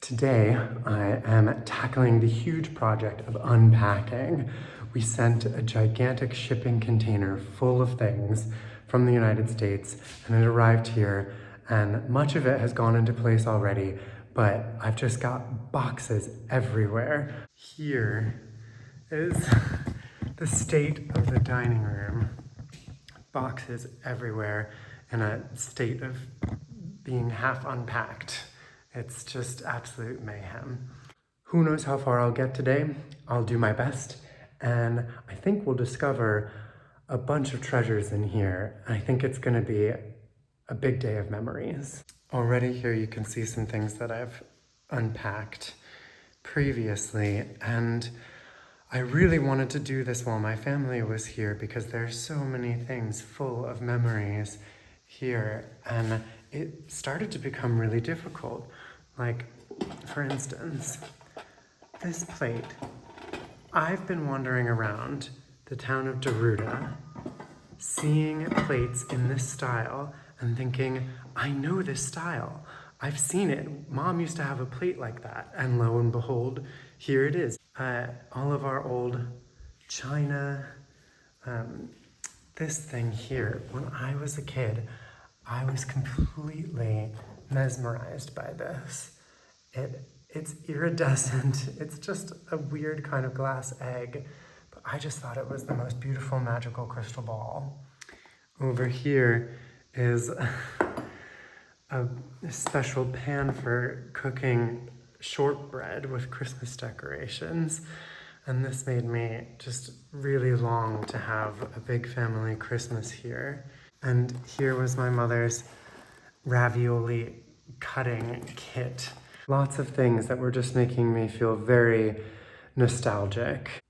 Today, I am tackling the huge project of unpacking. We sent a gigantic shipping container full of things from the United States, and it arrived here, and much of it has gone into place already, but I've just got boxes everywhere. Here is the state of the dining room. Boxes everywhere in a state of being half unpacked. It's just absolute mayhem. Who knows how far I'll get today? I'll do my best, and I think we'll discover a bunch of treasures in here. I think it's gonna be a big day of memories. Already here you can see some things that I've unpacked previously, and I really wanted to do this while my family was here because there's so many things full of memories here, and it started to become really difficult. Like, for instance, this plate. I've been wandering around the town of Deruta, seeing plates in this style and thinking, I know this style. I've seen it. Mom used to have a plate like that. And lo and behold, here it is. All of our old china. This thing here, when I was a kid, I was completely mesmerized by this. It's iridescent. It's just a weird kind of glass egg, but I just thought it was the most beautiful magical crystal ball. Over here is a special pan for cooking shortbread with Christmas decorations. And this made me just really long to have a big family Christmas here. And here was my mother's ravioli cutting kit. Lots of things that were just making me feel very nostalgic.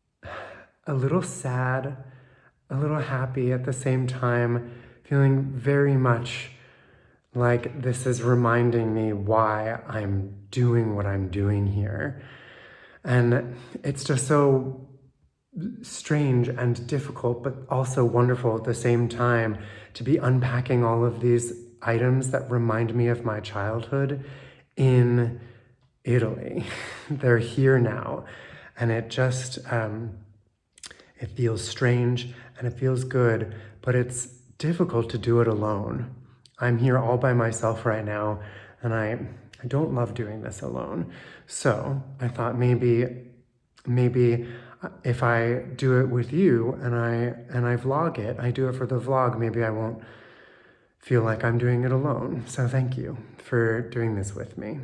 A little sad, a little happy at the same time, feeling very much like this is reminding me why I'm doing what I'm doing here. And it's just so strange and difficult, but also wonderful at the same time to be unpacking all of these items that remind me of my childhood in Italy. They're here now, and it just, it feels strange and it feels good, but it's difficult to do it alone. I'm here all by myself right now, and I don't love doing this alone. So I thought maybe if I do it with you and I vlog it, I do it for the vlog, maybe I won't feel like I'm doing it alone. So thank you for doing this with me.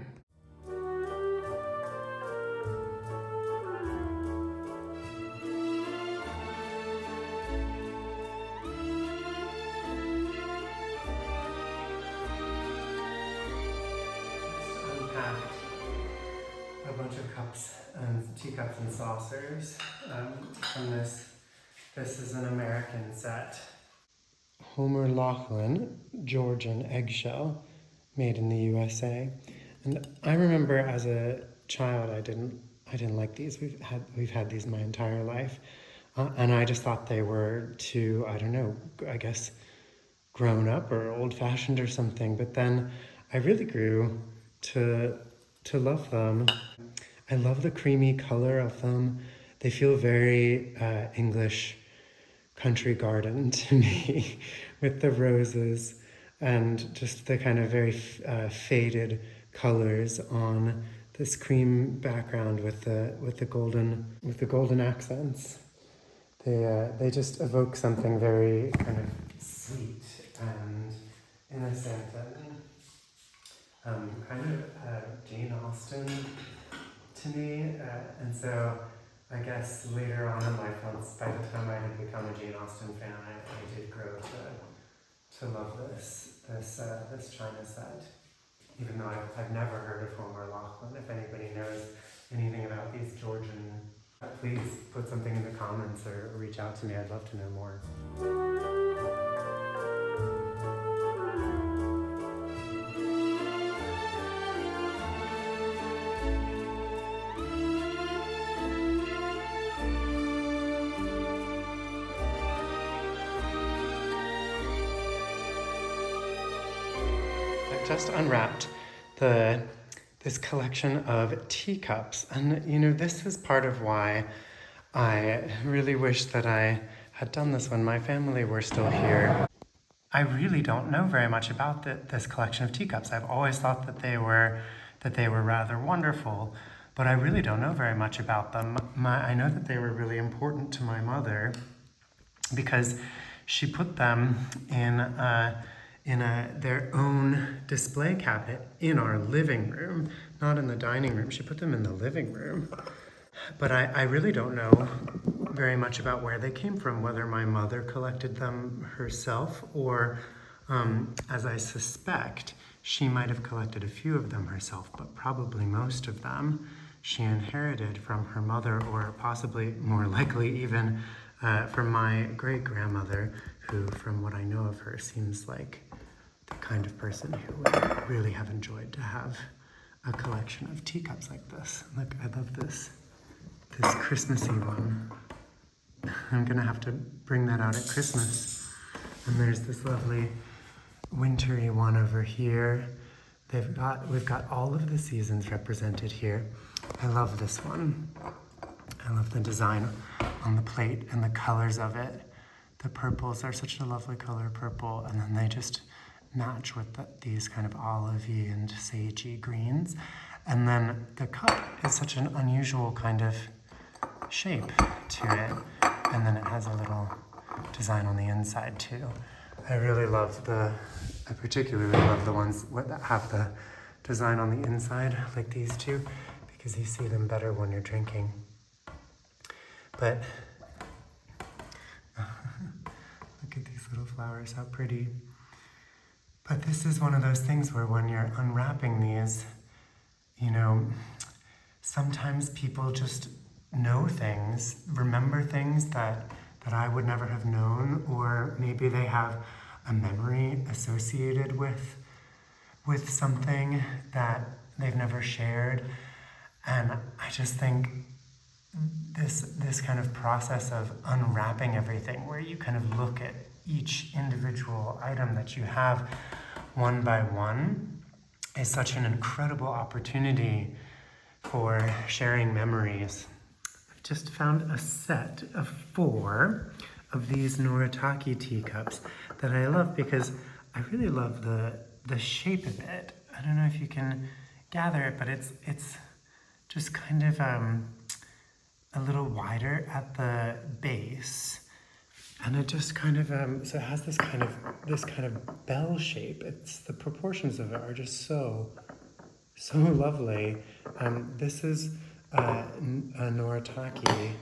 A bunch of cups and teacups and saucers from this. This is an American set. Homer Laughlin Georgian eggshell, made in the USA. And I remember as a child, I didn't like these. We've had these my entire life, and I just thought they were too, I don't know, I guess grown up or old-fashioned or something. But then I really grew to love them. I love the creamy color of them. They feel very English country garden to me, with the roses and just the kind of very faded colors on this cream background with the golden accents. They just evoke something very kind of sweet and innocent and kind of Jane Austen to me, and so I guess later on in life, once by the time I had become a Jane Austen fan, I did grow to love this china set, even though I've never heard of Homer Laughlin. If anybody knows anything about these Georgian, please put something in the comments or reach out to me. I'd love to know more. Just unwrapped the this collection of teacups. And you know, this is part of why I really wish that I had done this when my family were still here. I really don't know very much about this collection of teacups. I've always thought that they were rather wonderful, but I really don't know very much about them. I know that they were really important to my mother because she put them in their own display cabinet in our living room, not in the dining room. She put them in the living room. But I really don't know very much about where they came from, whether my mother collected them herself or, as I suspect, she might have collected a few of them herself, but probably most of them she inherited from her mother, or possibly more likely even from my great-grandmother, who, from what I know of her, seems like the kind of person who would really have enjoyed to have a collection of teacups like this. Look, I love this Christmassy one. I'm gonna have to bring that out at Christmas. And there's this lovely wintry one over here. We've got all of the seasons represented here. I love this one. I love the design on the plate and the colors of it. The purples are such a lovely color, purple, and then they just match with these kind of olivey and sagey greens. And then the cup is such an unusual kind of shape to it. And then it has a little design on the inside too. I particularly love the ones that have the design on the inside, like these two, because you see them better when you're drinking. But look at these little flowers, how pretty. But this is one of those things where when you're unwrapping these, you know, sometimes people just know things, remember things that I would never have known, or maybe they have a memory associated with something that they've never shared. And I just think this kind of process of unwrapping everything, where you kind of look at each individual item that you have one by one, is such an incredible opportunity for sharing memories. I've just found a set of 4 of these Noritake teacups that I love because I really love the shape of it. I don't know if you can gather it, but it's just kind of a little wider at the base, and it just kind of so it has this kind of bell shape. It's the proportions of it are just so lovely. This is a Noritake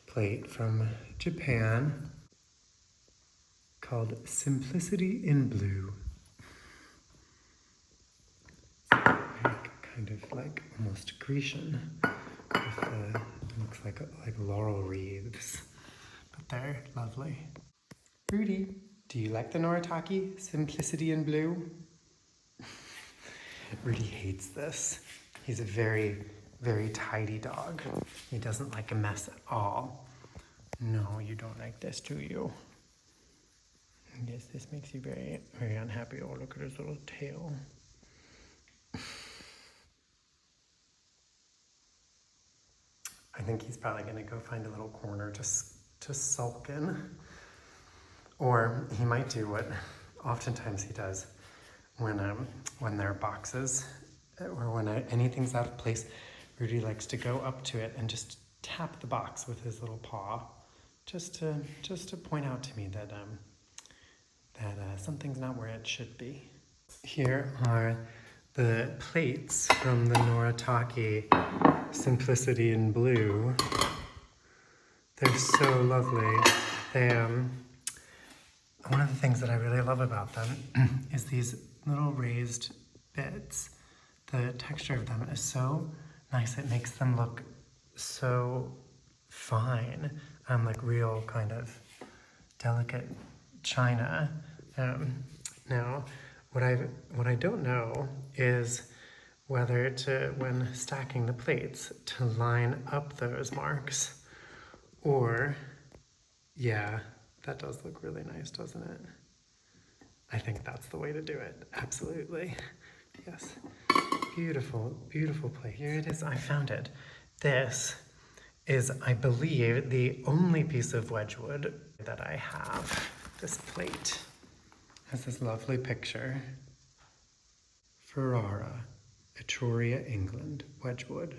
plate from Japan called Simplicity in Blue. Kind of like almost Grecian, with looks like laurel wreaths, but they're lovely. Rudy, do you like the Noritake Simplicity in Blue? Rudy hates this. He's a very, very tidy dog. He doesn't like a mess at all. No, you don't like this, do you? Yes, this makes you very, very unhappy. Oh, look at his little tail. I think he's probably going to go find a little corner to sulk in. Or he might do what oftentimes he does when there are boxes or when anything's out of place. Rudy likes to go up to it and just tap the box with his little paw, just to point out to me that something's not where it should be. Here are the plates from the Noritake Simplicity in Blue. They're so lovely. They one of the things that I really love about them is these little raised bits. The texture of them is so nice. It makes them look so fine, like real kind of delicate china. Now, what I don't know is whether when stacking the plates, to line up those marks, or, yeah, that does look really nice, doesn't it? I think that's the way to do it, absolutely. Yes. beautiful, beautiful plate. Here it is, I found it. This is, I believe, the only piece of Wedgwood that I have. This plate has this lovely picture. Ferrara, Etruria, England, Wedgwood.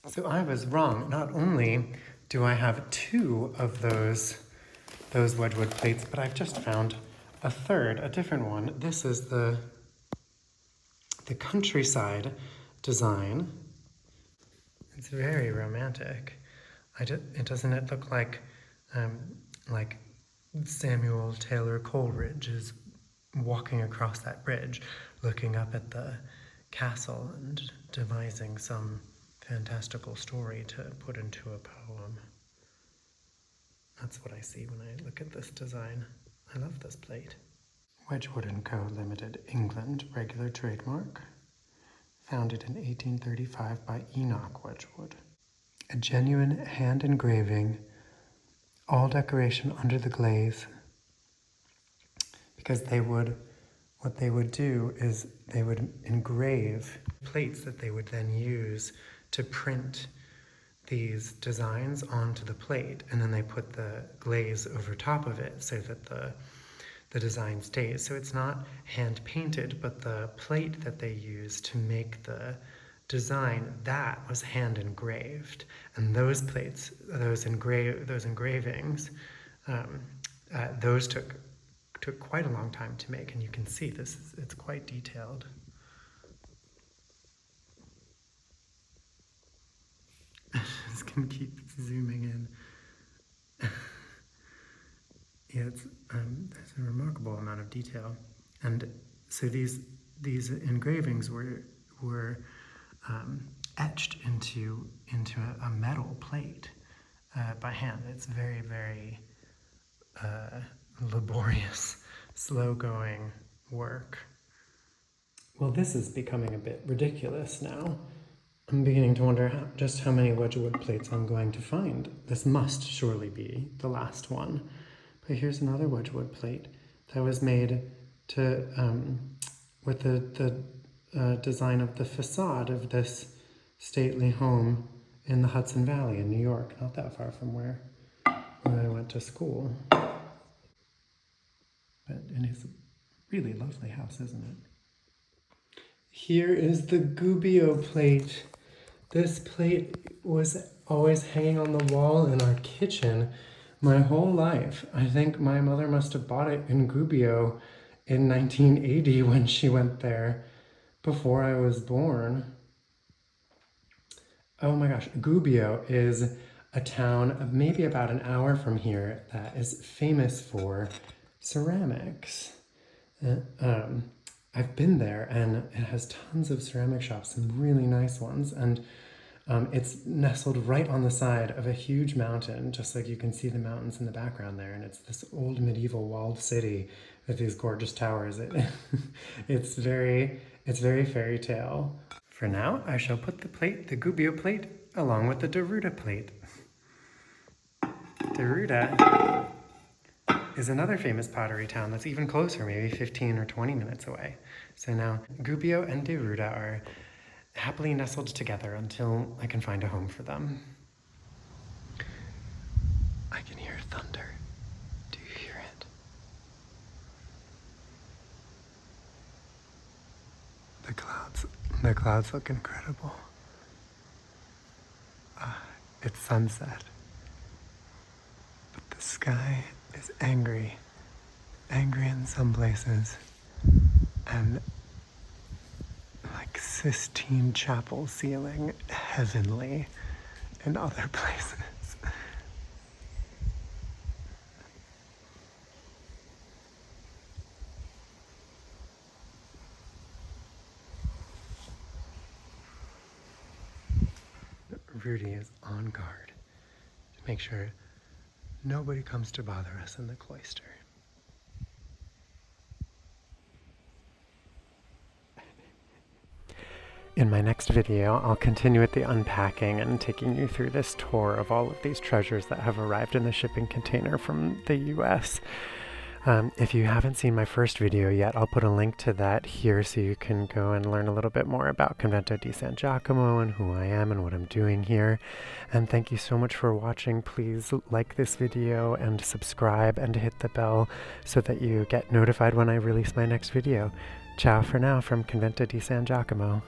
So I was wrong. Not only do I have 2 of those Wedgwood plates, but I've just found a third, a different one. This is the countryside design. It's very romantic. Doesn't it look like Samuel Taylor Coleridge is walking across that bridge, looking up at the castle and devising some fantastical story to put into a poem. That's what I see when I look at this design. I love this plate. Wedgwood & Co. Limited, England, regular trademark. Founded in 1835 by Enoch Wedgwood. A genuine hand engraving, all decoration under the glaze. Because what they would do is they would engrave plates that they would then use to print these designs onto the plate, and then they put the glaze over top of it so that the design stays. So it's not hand painted, but the plate that they use to make the design, that was hand engraved. And those plates, those engravings, those took quite a long time to make, and you can see it's quite detailed. Just gonna keep zooming in. Yeah, there's a remarkable amount of detail, and so these engravings were etched into a metal plate by hand. It's very, very laborious, slow-going work. Well, this is becoming a bit ridiculous now. I'm beginning to wonder just how many Wedgwood plates I'm going to find. This must surely be the last one. But here's another Wedgwood plate that was made to with the design of the facade of this stately home in the Hudson Valley in New York, not that far from where I went to school. And it's a really lovely house, isn't it? Here is the Gubbio plate. This plate was always hanging on the wall in our kitchen my whole life. I think my mother must have bought it in Gubbio in 1980 when she went there, before I was born. Oh my gosh, Gubbio is a town of maybe about an hour from here that is famous for ceramics. I've been there, and it has tons of ceramic shops, some really nice ones, and it's nestled right on the side of a huge mountain, just like you can see the mountains in the background there, and it's this old medieval walled city with these gorgeous towers. It's very fairy tale. For now, I shall put the Gubbio plate along with the Deruta plate. Deruta is another famous pottery town that's even closer, maybe 15 or 20 minutes away. So now Gubbio and Deruta are happily nestled together until I can find a home for them. I can hear thunder. Do you hear it? The clouds look incredible. It's sunset, but the sky is angry in some places, and like Sistine Chapel ceiling heavenly in other places. Rudy is on guard to make sure nobody comes to bother us in the cloister. In my next video, I'll continue with the unpacking and taking you through this tour of all of these treasures that have arrived in the shipping container from the US. If you haven't seen my first video yet, I'll put a link to that here so you can go and learn a little bit more about Convento di San Giacomo and who I am and what I'm doing here. And thank you so much for watching. Please like this video and subscribe and hit the bell so that you get notified when I release my next video. Ciao for now from Convento di San Giacomo.